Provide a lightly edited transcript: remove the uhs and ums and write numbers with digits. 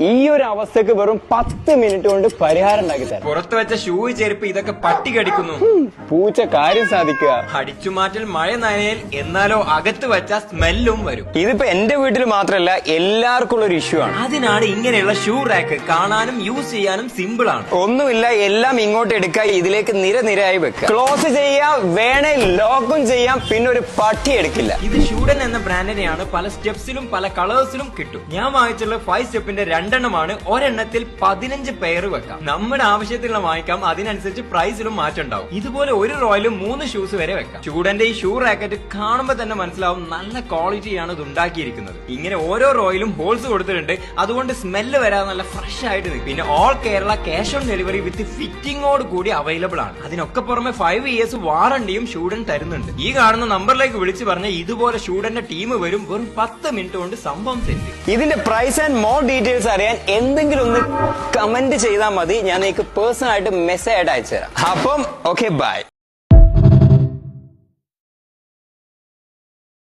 ഈ ഒരു അവസ്ഥക്ക് വെറും 10 മിനിറ്റ് കൊണ്ട് പരിഹാരം ഉണ്ടാക്കി തരാം. പുറത്തു വെച്ച ഷൂ ചെരുപ്പ് ഇതൊക്കെ പട്ടി കടിക്കുന്നു. പൂച്ച കാര്യം സാധിക്കുക. അടിച്ചുമാറ്റൽ മഴ നനയൽ, എന്നാലോ അകത്ത് വെച്ച സ്മെല്ലും വരും. ഇതിപ്പോ എന്റെ വീട്ടിൽ മാത്രമല്ല എല്ലാവർക്കും ഉള്ള ഒരു ഇഷ്യൂ ആണ്. അതിനാണ് ഇങ്ങനെയുള്ള ഷൂ റാക്ക്. കാണാനും യൂസ് ചെയ്യാനും സിമ്പിൾ ആണ്. ഒന്നുമില്ല, എല്ലാം ഇങ്ങോട്ട് എടുക്കുക, ഇതിലേക്ക് നിരനിരയായി വെക്കുക, ക്ലോസ് ചെയ്യാം, വേണേ ലോക്കും ചെയ്യാം, പിന്നെ ഒരു പട്ടി എടുക്കില്ല. ഇത് ഷൂഡൻ എന്ന ബ്രാൻഡിനെയാണ്. പല സ്റ്റെപ്സിലും പല കളേഴ്സിലും കിട്ടും. ഞാൻ വാങ്ങിച്ചുള്ള 5 സ്റ്റെപ്പിന്റെ 2 എണ്ണമാണ്. ഒരെണ്ണത്തിൽ 15 പെയർ വെക്കാം. നമ്മുടെ ആവശ്യത്തിനുള്ള വാങ്ങിക്കാം. അതിനനുസരിച്ച് പ്രൈസിലും മാറ്റം ഉണ്ടാവും. ഇതുപോലെ ഒരു റോയിലും 3 ഷൂസ് വരെ വെക്കാം. ഷൂഡന്റെ ഈ ഷൂ റാക്കറ്റ് കാണുമ്പോൾ തന്നെ മനസ്സിലാവും നല്ല ക്വാളിറ്റിയാണ് ഇത് ഉണ്ടാക്കിയിരിക്കുന്നത്. ഇങ്ങനെ ഓരോ റോയിലും ഹോൾസ് കൊടുത്തിട്ടുണ്ട്. അതുകൊണ്ട് സ്മെല്ല് വരാതെ നല്ല ഫ്രഷ് ആയിട്ട് നിൽക്കും. പിന്നെ all Kerala cash on delivery with ഫിറ്റിംഗോട് കൂടി അവൈലബിൾ ആണ്. അതിനൊക്കെ പുറമെ 5 ഇയേഴ്സ് വാറണ്ടിയും ഷൂഡൻ തരുന്നുണ്ട്. ഈ കാണുന്ന നമ്പറിലേക്ക് വിളിച്ചു പറഞ്ഞ ഇതുപോലെ ഷൂഡന്റെ ടീം വരും. വെറും 10 മിനിറ്റ് കൊണ്ട് സംഭവം സെറ്റ്. ഇതിന്റെ പ്രൈസ് ആൻഡ് മോർ ഡീറ്റെയിൽസ് അറിയാൻ എന്തെങ്കിലും ഒന്ന് കമന്റ് ചെയ്താൽ മതി. ഞാൻ നിങ്ങൾക്ക് പേഴ്സണൽ ആയിട്ട് മെസ്സേജ് ആയിട്ട് അയച്ചു തരാം. അപ്പം ഓക്കെ, ബൈ.